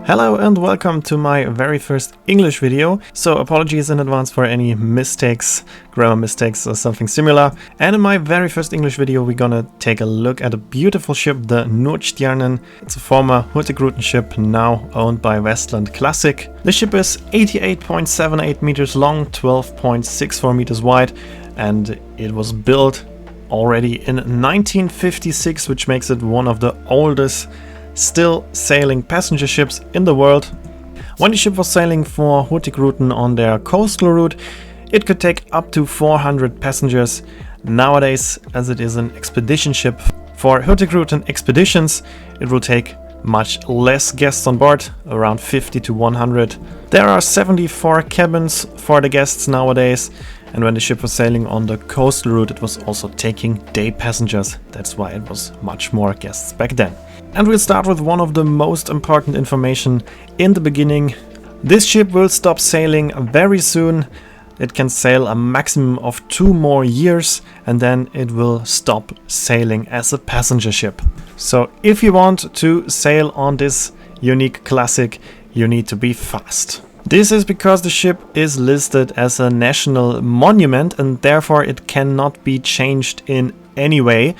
Hello and welcome to my very first English video. So apologies in advance for any mistakes, grammar mistakes or something similar. And in my very first English video we're gonna take a look at a beautiful ship, the Nordstjernen. It's a former Hurtigruten ship now owned by Westland Classic. The ship is 88.78 meters long, 12.64 meters wide, and it was built already in 1956, which makes it one of the oldest still sailing passenger ships in the world. When the ship was sailing for Hurtigruten on their coastal route, it could take up to 400 passengers. Nowadays, as it is an expedition ship for Hurtigruten expeditions, it will take much less guests on board, around 50 to 100. There are 74 cabins for the guests nowadays, and when the ship was sailing on the coastal route, it was also taking day passengers. That's why it was much more guests back then. And we'll start with one of the most important information in the beginning. This ship will stop sailing very soon. It can sail a maximum of 2 more years, and then it will stop sailing as a passenger ship. So if you want to sail on this unique classic, you need to be fast. This is because the ship is listed as a national monument and therefore it cannot be changed in any way.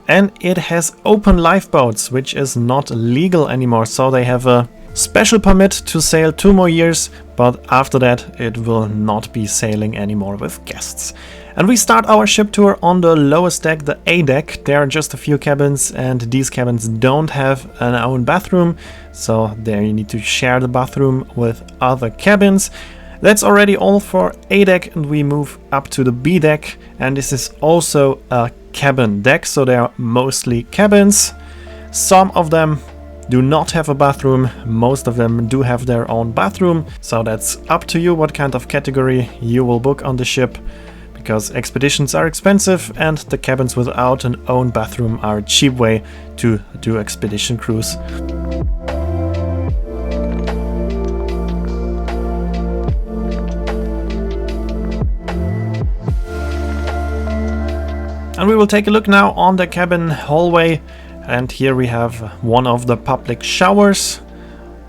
And it has open lifeboats, which is not legal anymore, so they have a special permit to sail 2 more years, but after that it will not be sailing anymore with guests. And we start our ship tour on the lowest deck, the A deck. There are just a few cabins, and these cabins don't have an own bathroom, so there you need to share the bathroom with other cabins. That's already all for A deck, and we move up to the B deck, and this is also a cabin deck, so they are mostly cabins. Some of them do not have a bathroom, most of them do have their own bathroom, so that's up to you what kind of category you will book on the ship, because expeditions are expensive and the cabins without an own bathroom are a cheap way to do expedition cruise. And we will take a look now on the cabin hallway, and here we have one of the public showers.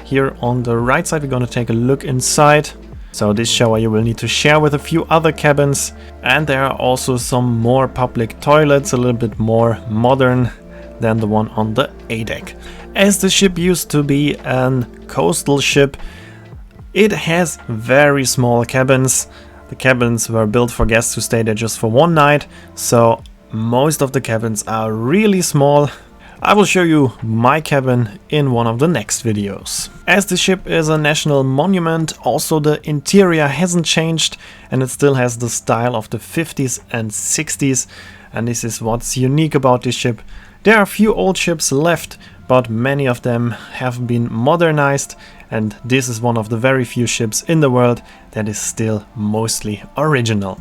Here on the right side we're going to take a look inside. So this shower you will need to share with a few other cabins, and there are also some more public toilets, a little bit more modern than the one on the A deck. As the ship used to be a coastal ship, it has very small cabins. The cabins were built for guests who stay there just for one night, so most of the cabins are really small. I will show you my cabin in one of the next videos. As the ship is a national monument, also the interior hasn't changed, and it still has the style of the 50s and 60s, and this is what's unique about this ship. There are a few old ships left, but many of them have been modernized, and this is one of the very few ships in the world that is still mostly original.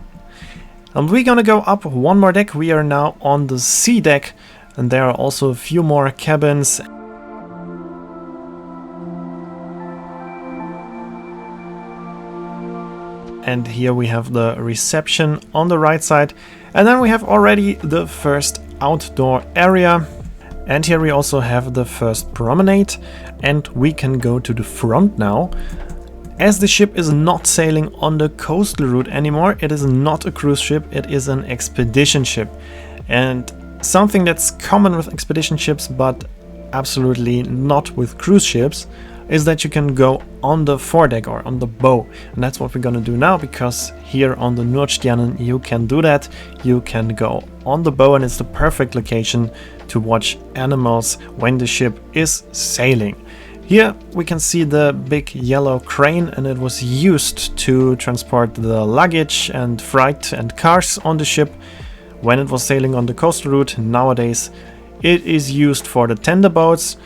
And we're gonna go up one more deck. We are now on the C deck, and there are also a few more cabins. And here we have the reception on the right side, and then we have already the first outdoor area. And here we also have the first promenade, and we can go to the front now. As the ship is not sailing on the coastal route anymore, it is not a cruise ship, it is an expedition ship. And something that's common with expedition ships, but absolutely not with cruise ships, is that you can go on the foredeck or on the bow. And that's what we're gonna do now, because here on the Nordstjernen you can do that. You can go on the bow, and it's the perfect location to watch animals when the ship is sailing. Here we can see the big yellow crane, and it was used to transport the luggage and freight and cars on the ship when it was sailing on the coastal route. Nowadays it is used for the tender boats.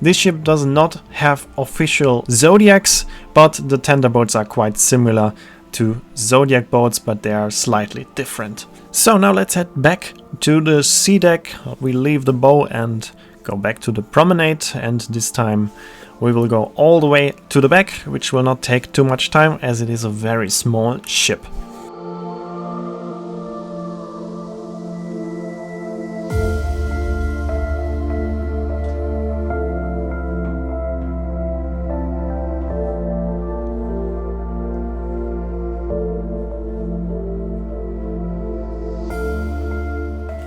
This ship does not have official zodiacs, but the tender boats are quite similar to zodiac boats, but they are slightly different. So now let's head back to the C deck. We leave the bow and go back to the promenade, and this time we will go all the way to the back, which will not take too much time as it is a very small ship.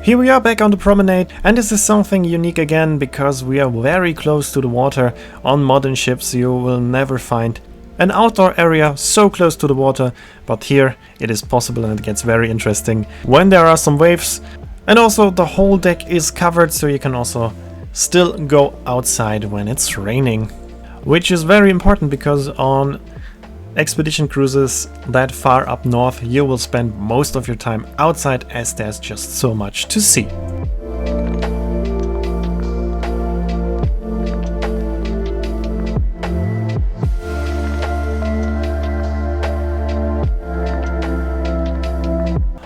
Here we are back on the promenade, and this is something unique again because we are very close to the water. On modern ships you will never find an outdoor area so close to the water, but here it is possible, and it gets very interesting when there are some waves. And also the whole deck is covered, so you can also still go outside when it's raining, which is very important because on expedition cruises that far up north you will spend most of your time outside, as there's just so much to see.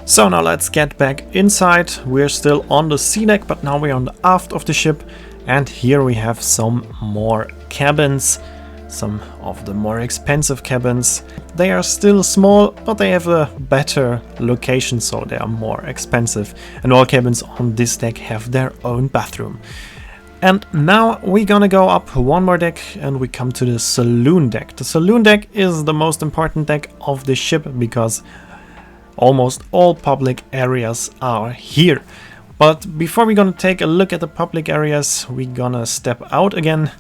So now let's get back inside. We're still on the sea deck, but now we're on the aft of the ship, and here we have some more cabins, some of the more expensive cabins. They are still small, but they have a better location, so they are more expensive, and all cabins on this deck have their own bathroom. And now we're gonna go up one more deck and we come to the Saloon Deck. The Saloon Deck is the most important deck of the ship because almost all public areas are here. But before we're gonna take a look at the public areas, we're gonna step out again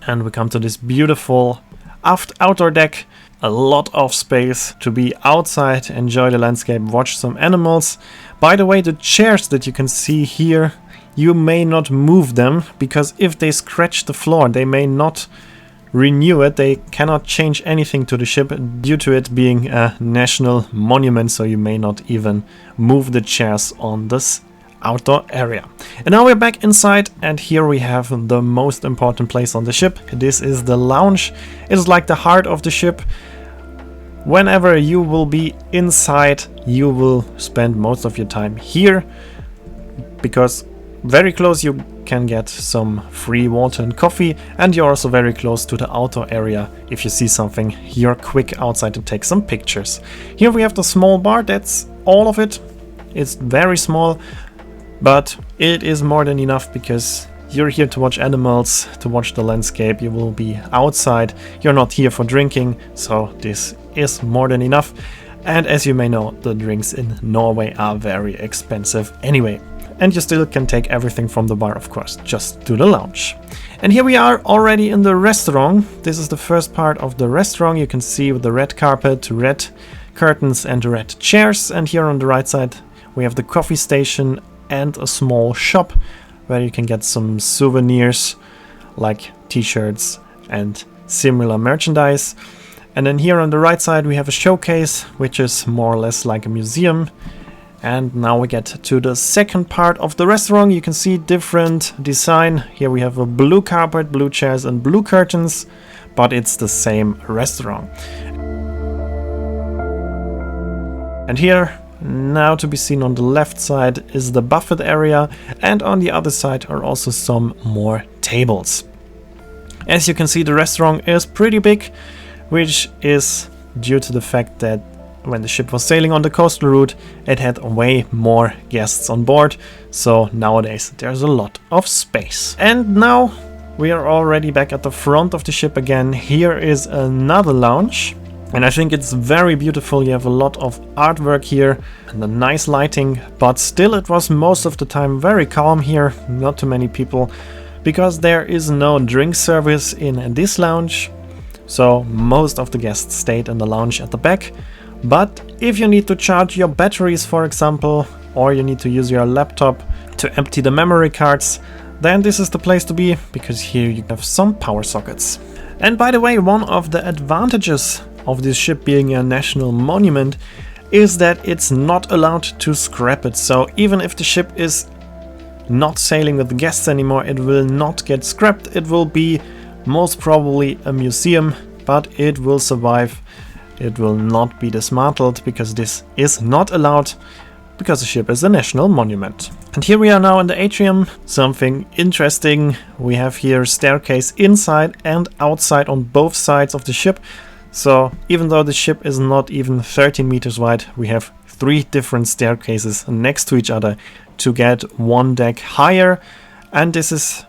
and we come to this beautiful Aft Outdoor Deck. A lot of space to be outside, enjoy the landscape, watch some animals. By the way, the chairs that you can see here, you may not move them because if they scratch the floor, they may not renew it. They cannot change anything to the ship due to it being a national monument, so you may not even move the chairs on this outdoor area. And now we're back inside, and here we have the most important place on the ship. This is the lounge. It is like the heart of the ship. Whenever you will be inside, you will spend most of your time here because very close you can get some free water and coffee, and you're also very close to the outdoor area. If you see something, you're quick outside to take some pictures. Here we have the small bar, that's all of it. It's very small, but it is more than enough because you're here to watch animals, to watch the landscape. You will be outside, you're not here for drinking, so this is more than enough. And as you may know, the drinks in Norway are very expensive anyway. And you still can take everything from the bar, of course, just to the lounge. And here we are already in the restaurant. This is the first part of the restaurant. You can see with the red carpet, red curtains and red chairs. And here on the right side we have the coffee station and a small shop where you can get some souvenirs like t-shirts and similar merchandise. And then here on the right side we have a showcase, which is more or less like a museum. And now we get to the second part of the restaurant. You can see different design. Here we have a blue carpet, blue chairs and blue curtains, but it's the same restaurant. And here, now to be seen on the left side, is the buffet area, and on the other side are also some more tables. As you can see, the restaurant is pretty big, which is due to the fact that when the ship was sailing on the coastal route, it had way more guests on board, so nowadays there's a lot of space. And now we are already back at the front of the ship again. Here is another lounge, and I think it's very beautiful. You have a lot of artwork here and a nice lighting, but still it was most of the time very calm here, not too many people, because there is no drink service in this lounge, so most of the guests stayed in the lounge at the back. But if you need to charge your batteries, for example, or you need to use your laptop to empty the memory cards, then this is the place to be, because here you have some power sockets. And by the way, one of the advantages of this ship being a national monument is that it's not allowed to scrap it. So even if the ship is not sailing with the guests anymore, it will not get scrapped. It will be most probably a museum, but it will survive. It will not be dismantled because this is not allowed, because the ship is a national monument. And here we are now in the atrium. Something interesting. We have here a staircase inside and outside on both sides of the ship. So even though the ship is not even 13 meters wide, we have 3 different staircases next to each other to get one deck higher. And this is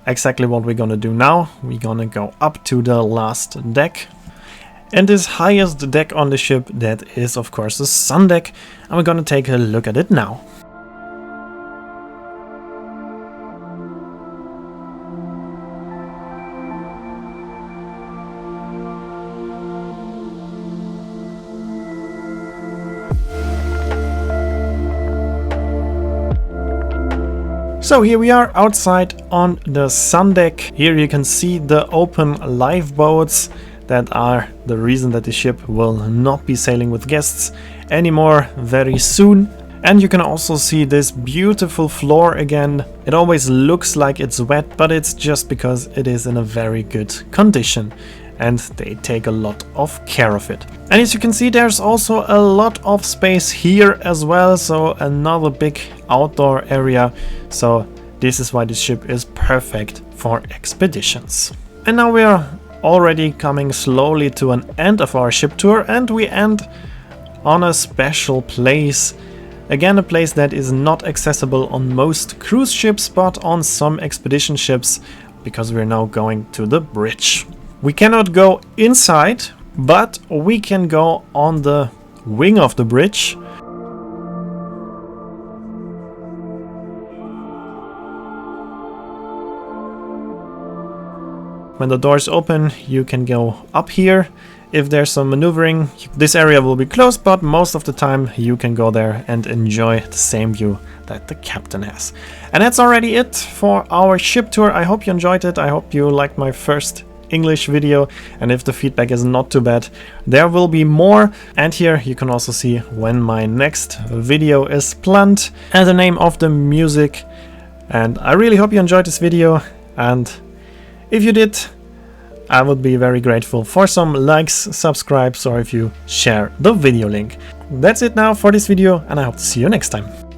exactly what we're gonna do now. We're gonna go up to the last deck. And this highest deck on the ship, that is of course the sun deck, and we're gonna take a look at it now. So here we are outside on the Saloon Deck. Here you can see the open lifeboats that are the reason that the ship will not be sailing with guests anymore very soon. And you can also see this beautiful floor again. It always looks like it's wet, but it's just because it is in a very good condition and they take a lot of care of it. And as you can see, there's also a lot of space here as well, so another big outdoor area. So this is why this ship is perfect for expeditions. And now we are already coming slowly to an end of our ship tour, and we end on a special place. Again, a place that is not accessible on most cruise ships, but on some expedition ships, because we're now going to the bridge. We cannot go inside, but we can go on the wing of the bridge. When the doors open, you can go up here. If there's some maneuvering, this area will be closed, but most of the time you can go there and enjoy the same view that the captain has. And that's already it for our ship tour. I hope you enjoyed it. I hope you liked my first English video, and if the feedback is not too bad, there will be more. And here you can also see when my next video is planned and the name of the music. And I really hope you enjoyed this video, and if you did, I would be very grateful for some likes, subscribes, or if you share the video link. That's it now for this video, and I hope to see you next time.